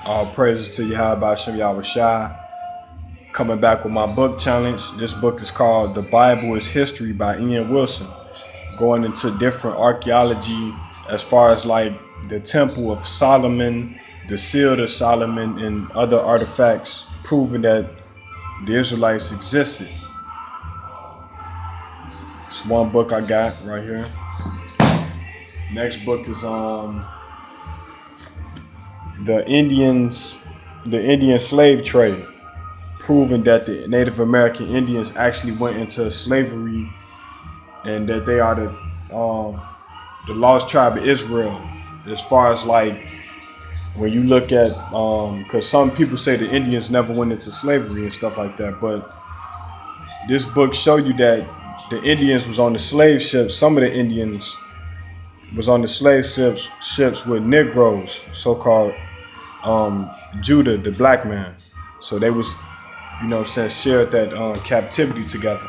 All praises to Yahweh Shem Yahweh Shai. Coming back with my book challenge. This book is called The Bible is History by Ian Wilson. Going into different archaeology as far as like the Temple of Solomon, the Seal of Solomon, and other artifacts proving that the Israelites existed. It's one book I got right here. Next book is the Indian slave trade, proving that the Native American Indians actually went into slavery and that they are the lost tribe of Israel. As far as like when you look at, because some people say the Indians never went into slavery and stuff like that, but this book show you that the Indians was on the slave ships. Some of the Indians was on the slave ships with Negroes, so-called Judah, the black man. So they was, shared that captivity together.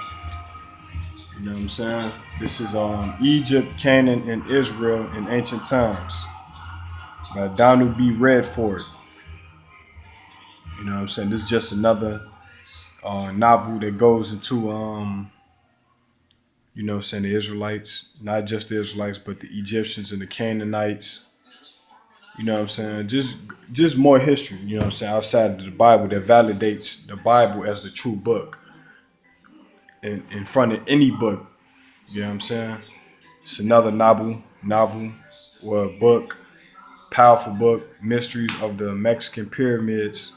You know what I'm saying? This is Egypt, Canaan, and Israel in Ancient Times by Donald B. Redford. You know what I'm saying? This is just another novel that goes into the Israelites, not just the Israelites, but the Egyptians and the Canaanites. You know what I'm saying? Just more history, outside of the Bible that validates the Bible as the true book in front of any book. You know what I'm saying? It's another novel or a book, powerful book, Mysteries of the Mexican Pyramids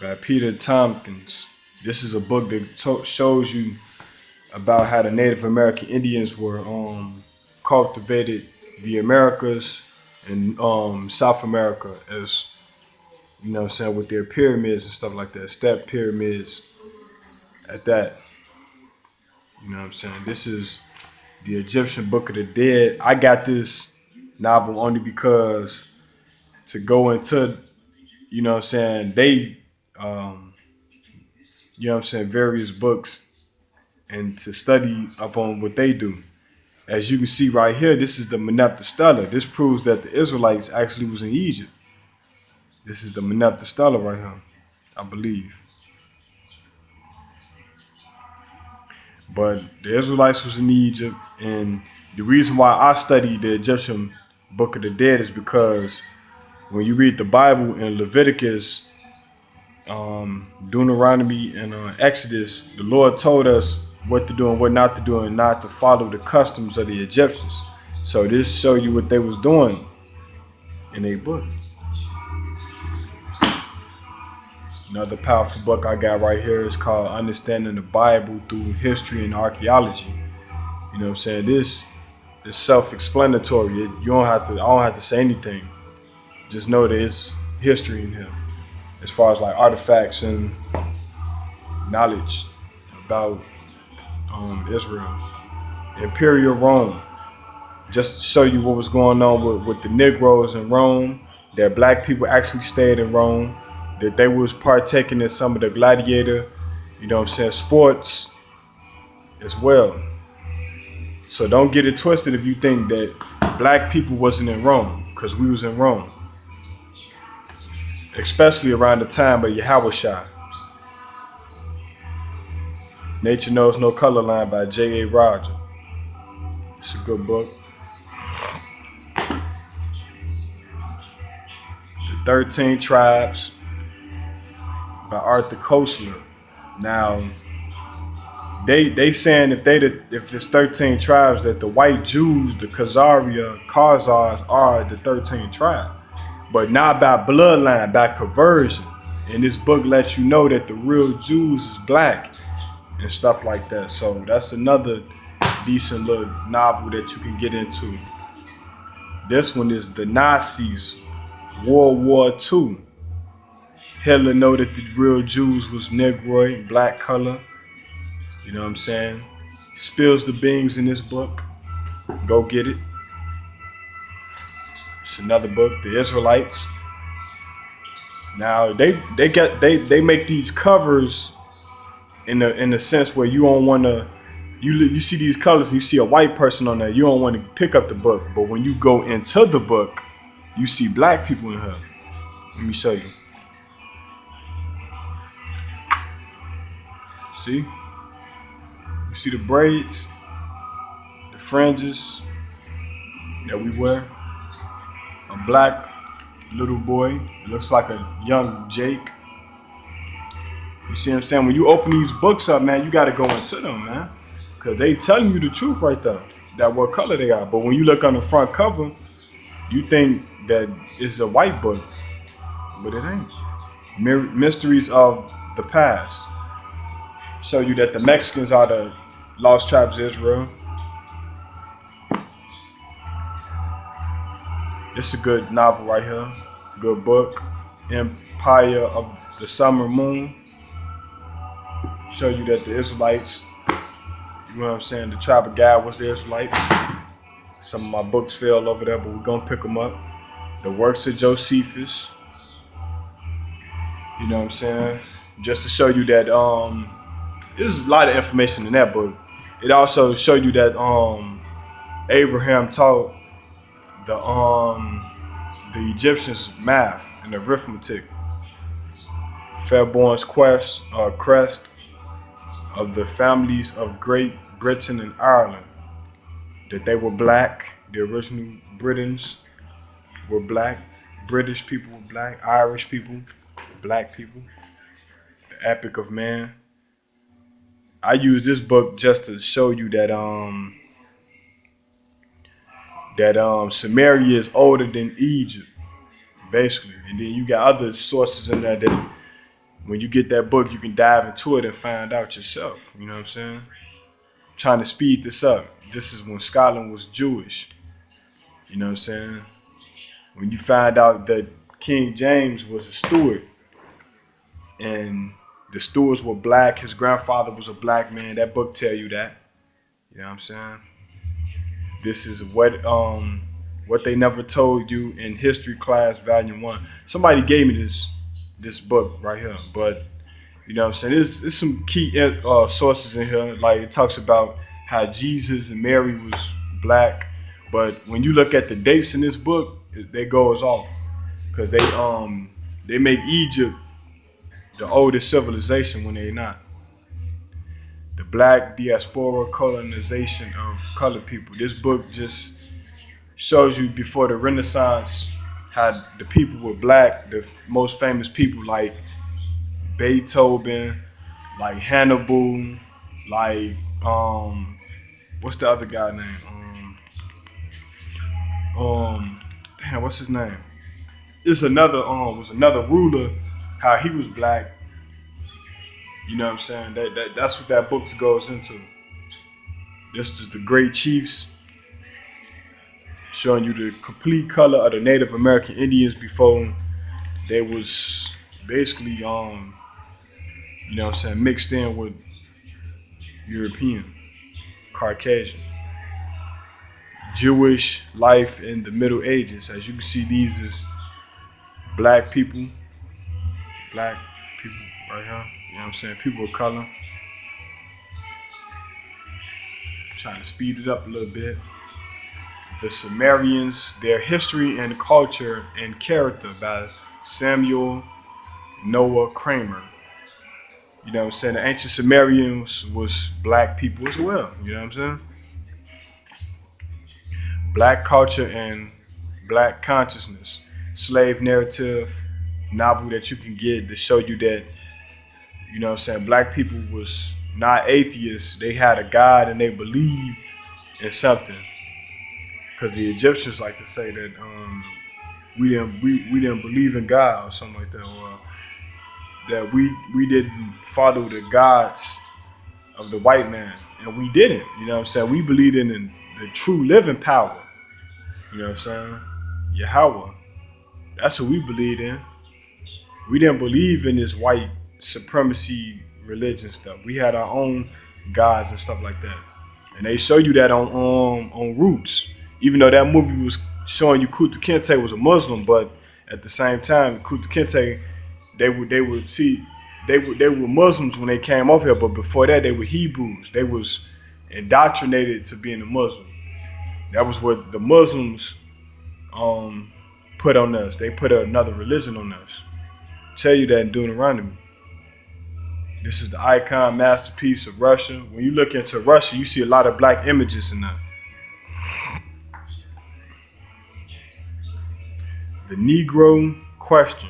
by Peter Tompkins. This is a book that shows you about how the Native American Indians were cultivated the Americas and South America, as with their pyramids and stuff like that, step pyramids at that. You know what I'm saying? This is the Egyptian Book of the Dead. I got this novel only because to go into, they various books and to study upon what they do. As you can see right here, this is the Meneptah Stela. This proves that the Israelites actually was in Egypt. This is the Meneptah Stela right here, I believe. But the Israelites was in Egypt, and the reason why I study the Egyptian Book of the Dead is because when you read the Bible in Leviticus, Deuteronomy, and Exodus, the Lord told us what to do and what not to do, and not to follow the customs of the Egyptians. So this show you what they was doing in a book. Another powerful book I got right here is called Understanding the Bible Through History and Archaeology. You know what I'm saying? This is self-explanatory. I don't have to say anything. Just know that it's history in here, as far as like artifacts and knowledge about Israel. Imperial Rome. Just to show you what was going on with the Negroes in Rome, that black people actually stayed in Rome, that they was partaking in some of the gladiator, sports as well. So don't get it twisted if you think that black people wasn't in Rome, because we was in Rome. Especially around the time of Yahweh Shai. Nature Knows No Color Line by J.A. Roger. It's a good book. The 13 Tribes by Arthur Koestler. Now, they saying if it's 13 tribes, that the white Jews, the Khazars are the 13 tribe, but not by bloodline, by conversion. And this book lets you know that the real Jews is black and stuff like that. So that's another decent little novel that you can get into. This one is The Nazis, World War II. Hitler know that the real Jews was Negroid, black color. You know what I'm saying? Spills the beans in this book. Go get it. It's another book, The Israelites. Now they make these covers in the sense where you don't want to, you see these colors and you see a white person on there, you don't want to pick up the book. But when you go into the book, you see black people in here. Let me show you. See? You see the braids, the fringes that we wear? A black little boy. Looks like a young Jake. You see what I'm saying? When you open these books up, man, you got to go into them, man. Because they telling you the truth right there. That what color they are. But when you look on the front cover, you think that it's a white book. But it ain't. Mysteries of the past. Show you that the Mexicans are the lost tribes of Israel. It's a good novel right here. Good book. Empire of the Summer Moon. Show you that the Israelites, you know what I'm saying, the tribe of Gad was the Israelites. Some of my books fell over there, but we're going to pick them up. The works of Josephus. You know what I'm saying? Just to show you that there's a lot of information in that book. It also showed you that Abraham taught the Egyptians math and arithmetic. Fairborn's crest of the families of Great Britain and Ireland. That they were black. The original Britons were black. British people were black. Irish people, black people. The Epic of Man. I use this book just to show you that Samaria is older than Egypt, basically. And then you got other sources in there that when you get that book, you can dive into it and find out yourself. You know what I'm saying? I'm trying to speed this up. This is when Scotland was Jewish. You know what I'm saying? When you find out that King James was a steward and the stewards were black, his grandfather was a black man, that book tell you that. You know what I'm saying? This is what they never told you in history class, volume 1. Somebody gave me this book right here, but you know what I'm saying? There's some key sources in here. Like it talks about how Jesus and Mary was black, but when you look at the dates in this book, they goes off because they make Egypt the oldest civilization when they're not. The black diaspora colonization of colored people. This book just shows you before the Renaissance how the people were black, the most famous people like Beethoven, like Hannibal, like what's the other guy name? Damn, what's his name? It's another was another ruler, how he was black. You know what I'm saying? That's what that book goes into. This is the great chiefs, showing you the complete color of the Native American Indians before they was basically you know what I'm saying, mixed in with European, Caucasian. Jewish life in the Middle Ages. As you can see, these is black people right here. You know what I'm saying? People of color. Trying to speed it up a little bit. The Sumerians, Their History and Culture and Character by Samuel Noah Kramer. You know what I'm saying? The ancient Sumerians was black people as well. You know what I'm saying? Black culture and black consciousness. Slave narrative novel that you can get to show you that, you know what I'm saying, black people was not atheists. They had a God and they believed in something. Because the Egyptians like to say that we didn't believe in God or something like that, or that we didn't follow the gods of the white man, and we didn't. You know what I'm saying? We believed in the true living power. You know what I'm saying? Yahweh. That's what we believed in. We didn't believe in this white supremacy religion stuff. We had our own gods and stuff like that, and they show you that on Roots. Even though that movie was showing you Kunta Kinte was a Muslim, but at the same time, Kunta Kinte, they were Muslims when they came over here, but before that they were Hebrews. They was indoctrinated to being a Muslim. That was what the Muslims put on us. They put another religion on us. Tell you that in Deuteronomy. This is the icon masterpiece of Russia. When you look into Russia, you see a lot of black images in there. The Negro question.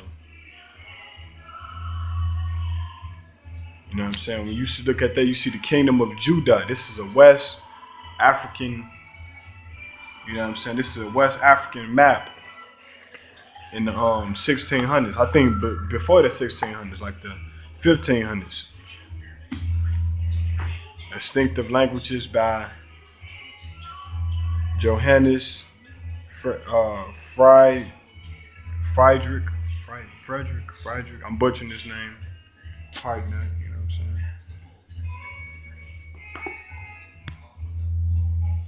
You know what I'm saying? When you look at that, you see the kingdom of Judah. This is a West African, you know what I'm saying? This is a West African map in the 1600s. I think before the 1600s, like the 1500s. Distinctive Languages by Johannes Friedrich. I'm butchering his name. Pardon that.